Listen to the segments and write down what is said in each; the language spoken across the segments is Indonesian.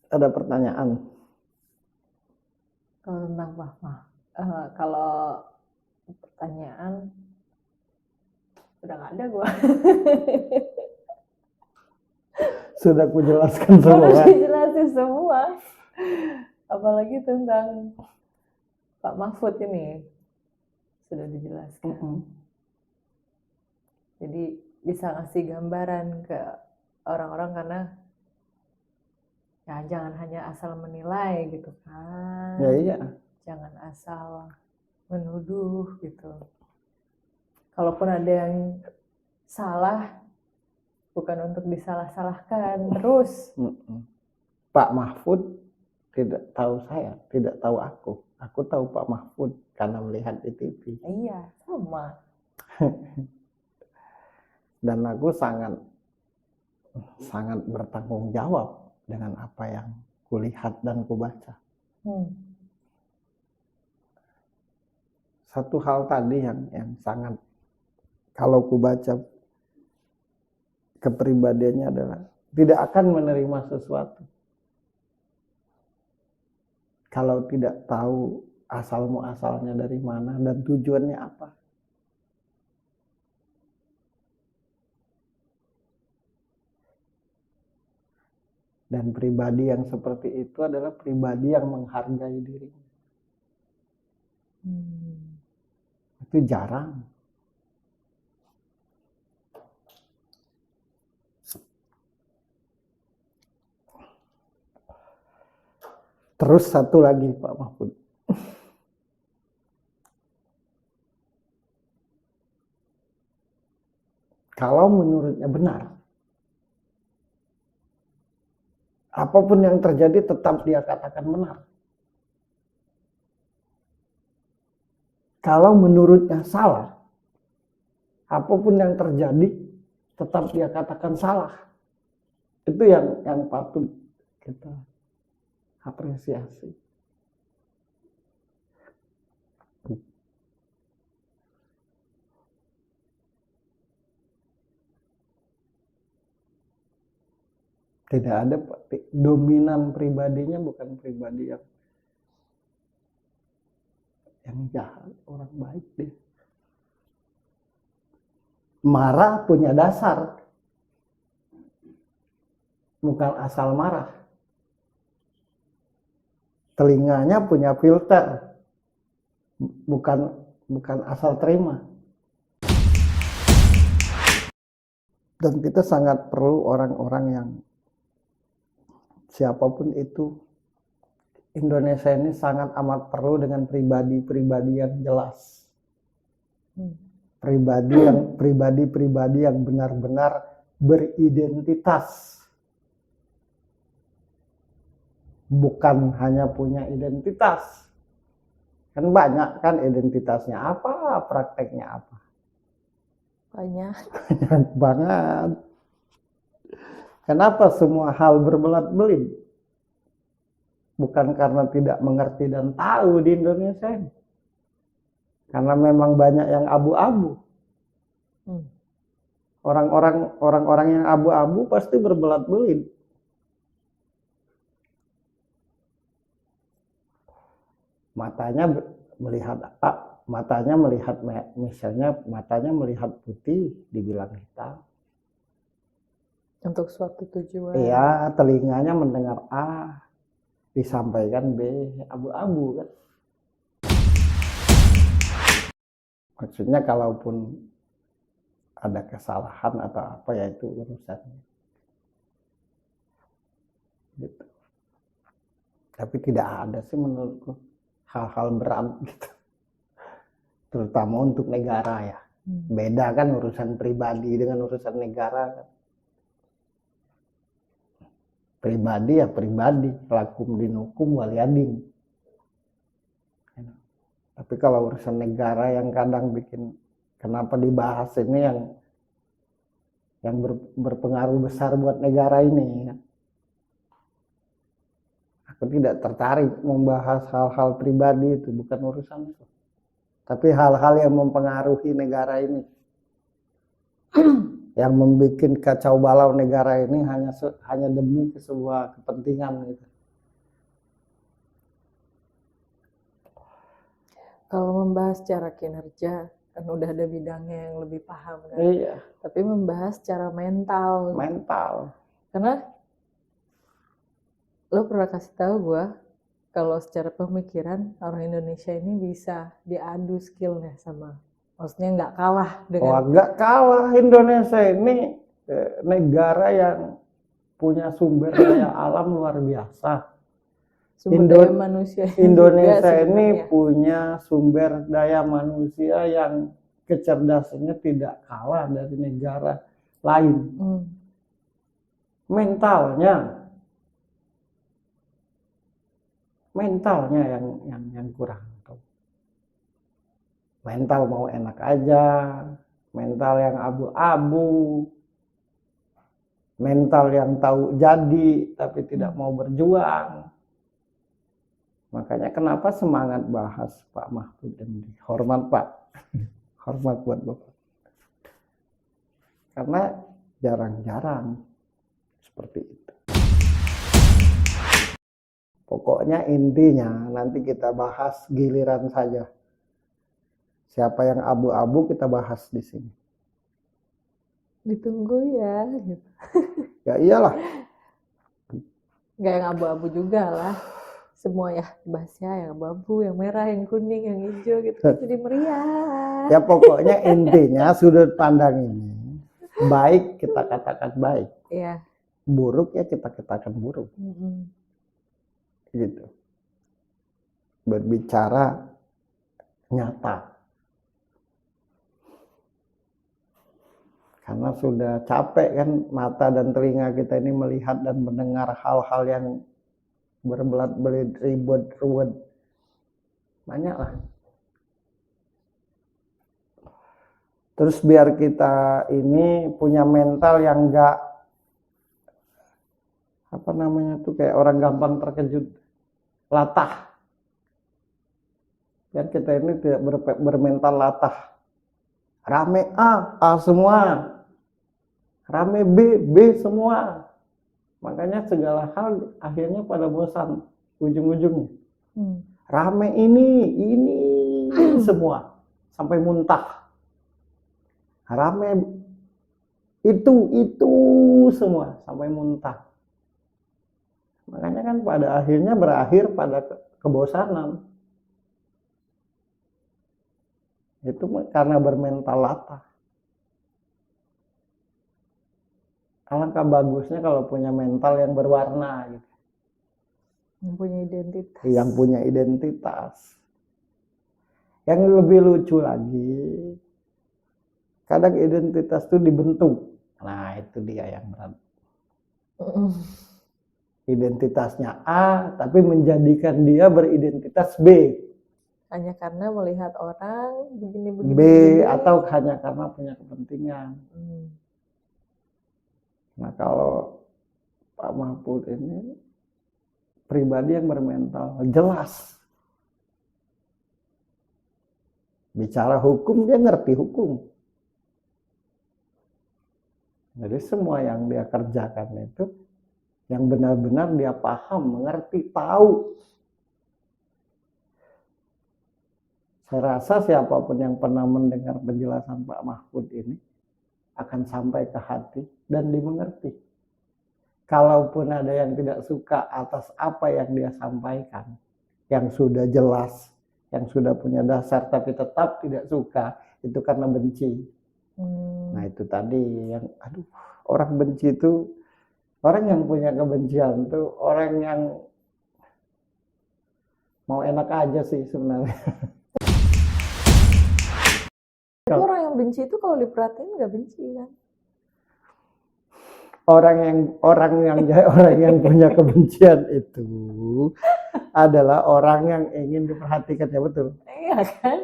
ada pertanyaan. Kalau tentang Fahma, kalau pertanyaan udah nggak ada gua. Sudah kujelaskan semua. Udah dijelasin semua. Apalagi tentang Pak Mahfud ini sudah dijelaskan. Jadi bisa ngasih gambaran ke orang-orang karena ya jangan hanya asal menilai gitu kan. Ya iya. Jangan asal menuduh gitu. Kalaupun ada yang salah, bukan untuk disalah-salahkan terus. Pak Mahfud tidak tahu saya, tidak tahu aku. Aku tahu Pak Mahfud karena melihat di TV. Iya, sama. Dan aku sangat bertanggung jawab dengan apa yang kulihat dan kubaca. Satu hal tadi yang sangat, kalau kubaca kepribadiannya adalah tidak akan menerima sesuatu kalau tidak tahu asal muasalnya dari mana dan tujuannya apa. Dan pribadi yang seperti itu adalah pribadi yang menghargai dirinya. Itu jarang. Terus satu lagi Pak Mahfud. Kalau menurutnya benar, apapun yang terjadi tetap dia katakan benar. Kalau menurutnya salah, apapun yang terjadi tetap dia katakan salah. Itu yang patut kita apresiasi. Tidak ada, dominan pribadinya bukan pribadi yang jahat, orang baik dia. Marah punya dasar, bukan asal marah. Telinganya punya filter, bukan asal terima. Dan kita sangat perlu orang-orang yang siapapun itu, Indonesia ini sangat amat perlu dengan pribadi-pribadi yang jelas. Pribadi-pribadi yang benar-benar beridentitas. Bukan hanya punya identitas. Kan banyak kan identitasnya apa, prakteknya apa. Banyak banget. Kenapa semua hal berbelat-belit? Bukan karena tidak mengerti dan tahu di Indonesia ini. Karena memang banyak yang abu-abu. Orang-orang yang abu-abu pasti berbelat-belit. Matanya melihat apa? Matanya melihat, misalnya matanya melihat putih dibilang hitam. Untuk suatu tujuan. Iya, telinganya mendengar A, disampaikan B, abu-abu kan. Maksudnya kalaupun ada kesalahan atau apa ya itu urusannya. Gitu. Tapi tidak ada sih menurutku hal-hal berat gitu. Terutama untuk negara ya. Beda kan urusan pribadi dengan urusan negara kan. Pribadi ya pribadi, lakum dinukum waliyadin. Tapi kalau urusan negara yang kadang bikin, kenapa dibahas ini yang berpengaruh besar buat negara ini. Aku tidak tertarik membahas hal-hal pribadi itu, bukan urusan itu. Tapi hal-hal yang mempengaruhi negara ini. Yang membuat kacau balau negara ini hanya demi sebuah kepentingan gitu. Kalau membahas secara kinerja kan udah ada bidangnya yang lebih paham kan. Iya, Tapi membahas secara mental. mental. Karena lo pernah kasih tahu gue kalau secara pemikiran orang Indonesia ini bisa diadu skillnya sama, maksudnya nggak kalah Oh, dengan agak kalah Indonesia ini negara yang punya sumber daya alam luar biasa. sumber daya manusia Indonesia juga ini sebenarnya. punya sumber daya manusia yang kecerdasannya tidak kalah dari negara lain. Mentalnya yang kurang. Mental mau enak aja, mental yang abu-abu, mental yang tahu jadi tapi tidak mau berjuang. Makanya kenapa semangat bahas Pak Mahfud MD. Hormat Pak, hormat buat Bapak. Karena jarang-jarang seperti itu. Pokoknya intinya nanti kita bahas giliran saja. Siapa yang abu-abu kita bahas di sini. Ditunggu ya. Gitu. Ya iyalah. Nggak yang abu-abu juga lah. Semua ya bahasnya yang abu-abu, yang merah, yang kuning, yang hijau gitu. Jadi meriah. Ya pokoknya intinya sudut pandang ini baik kita katakan baik. Iya. Buruk ya kita katakan buruk. Gitu. Berbicara nyata. Karena sudah capek kan mata dan telinga kita ini melihat dan mendengar hal-hal yang berbelat-belit, ribet-ruwet. Banyak lah. Terus biar kita ini punya mental yang enggak apa namanya tuh kayak orang gampang terkejut, latah. Biar kita ini tidak bermental latah. Rame A semua. Rame B semua. Makanya segala hal akhirnya pada bosan ujung-ujungnya. Rame ini semua sampai muntah. Rame itu semua sampai muntah. Makanya kan pada akhirnya berakhir pada kebosanan. Itu karena bermental latah. Alangkah bagusnya kalau punya mental yang berwarna gitu. Yang punya identitas. Yang punya identitas. Yang lebih lucu lagi, kadang identitas itu dibentuk. Nah, itu dia yang berat. Identitasnya A, tapi menjadikan dia beridentitas B. Hanya karena melihat orang begini-begini. B, atau hanya karena punya kepentingan. Nah, kalau Pak Mahfud ini pribadi yang bermental jelas. Bicara hukum, dia ngerti hukum. Jadi semua yang dia kerjakan itu yang benar-benar dia paham, mengerti, tahu. Saya rasa siapapun yang pernah mendengar penjelasan Pak Mahfud ini akan sampai ke hati dan dimengerti. Kalaupun ada yang tidak suka atas apa yang dia sampaikan, yang sudah jelas, yang sudah punya dasar tapi tetap tidak suka, itu karena benci. Nah itu tadi yang, orang benci itu, orang yang punya kebencian itu orang yang mau enak aja sih sebenarnya. Tapi orang yang benci itu kalau diperhatiin nggak benci kan? Orang yang punya kebencian itu adalah orang yang ingin diperhatikan, ya betul. Iya kan?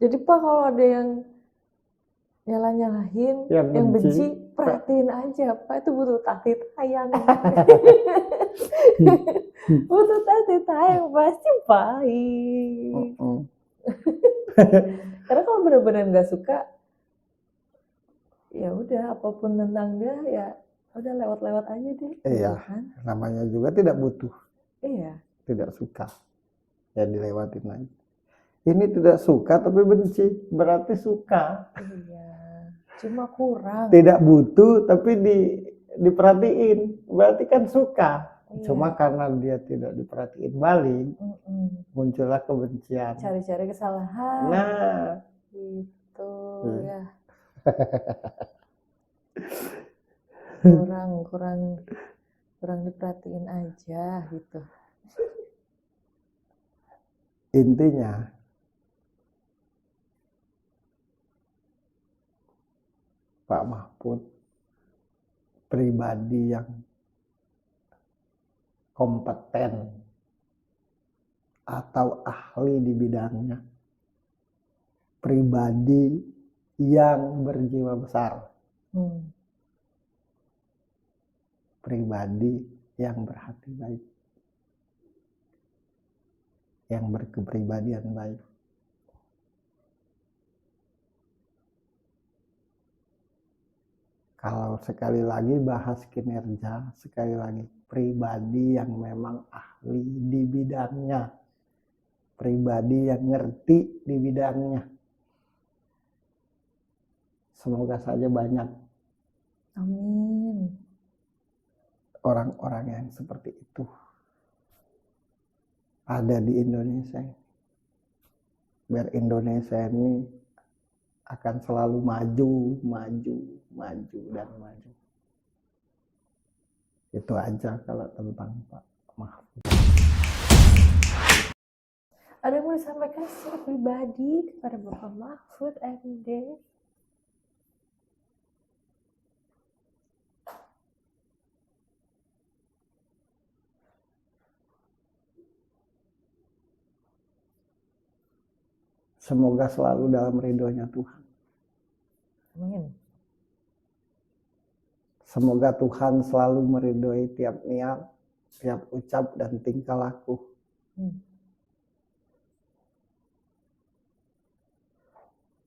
Jadi Pak kalau ada yang nyalahin, yang benci, perhatiin aja Pak, itu butuh tati tayang. Butuh tati tayang pasti baik. Karena kalau benar-benar nggak suka, ya udah apapun tentang dia ya udah lewat-lewat aja deh. Iya, kan? Namanya juga tidak butuh. Iya. Tidak suka, ya dilewatin aja. Ini tidak suka tapi benci, berarti suka. Iya, cuma kurang. Tidak butuh tapi diperhatiin, berarti kan suka. Iya. Cuma karena dia tidak diperhatiin balik, Mm-mm. muncullah kebencian. Cari-cari kesalahan. Nah, Gitu Hmm. ya. kurang diperhatiin aja gitu. intinya Pak Mahfud pribadi yang kompeten atau ahli di bidangnya, pribadi yang berjiwa besar, pribadi yang berhati baik, yang berkepribadian baik. Kalau sekali lagi bahas kinerja, sekali lagi pribadi yang memang ahli di bidangnya, pribadi yang ngerti di bidangnya. Semoga saja banyak Amin. orang-orang yang seperti itu ada di Indonesia. Biar Indonesia ini akan selalu maju. Dan maju. Itu aja kalau tentang Pak Mahfud. Ada yang mau disampaikan secara pribadi kepada Bapak Mahfud MD? Semoga selalu dalam ridhonya Tuhan. Amin. Semoga Tuhan selalu meridhoi tiap niat, tiap ucap dan tingkah laku.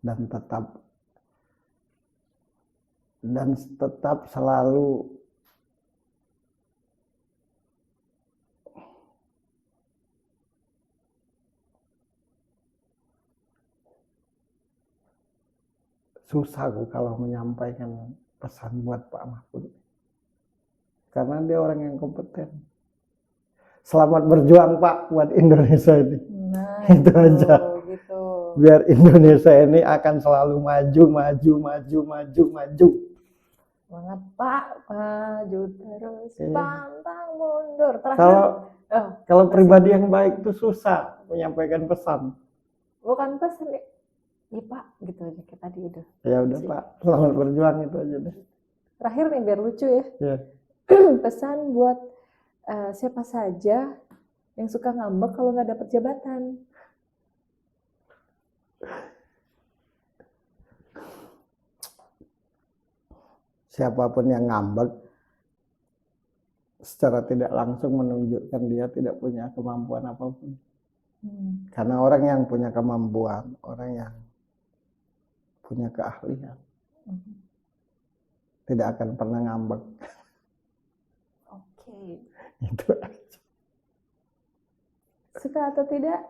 Dan tetap selalu susah kalau menyampaikan pesan buat Pak Mahfud. Karena dia orang yang kompeten. Selamat berjuang Pak buat Indonesia ini. Nah, itu aja. Gitu. Biar Indonesia ini akan selalu maju. Semangat Pak, maju terus, pantang mundur. Kalau pribadi yang baik itu susah menyampaikan pesan. Bukan pesan ya, Pak, gitu aja kayak tadi udah. Ya udah Pak, selamat berjuang itu aja deh. Terakhir nih biar lucu ya. Yeah. Pesan buat siapa saja yang suka ngambek kalau nggak dapat jabatan. Siapapun yang ngambek secara tidak langsung menunjukkan dia tidak punya kemampuan apapun. Karena orang yang punya kemampuan, orang yang punya keahlian, tidak akan pernah ngambek. Oke. Itu aja. Suka atau tidak,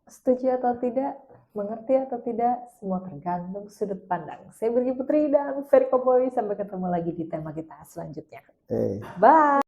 setuju atau tidak, mengerti atau tidak, semua tergantung sudut pandang. Saya Birgi Putri dan Ferry Koboy. Sampai ketemu lagi di tema kita selanjutnya. Bye.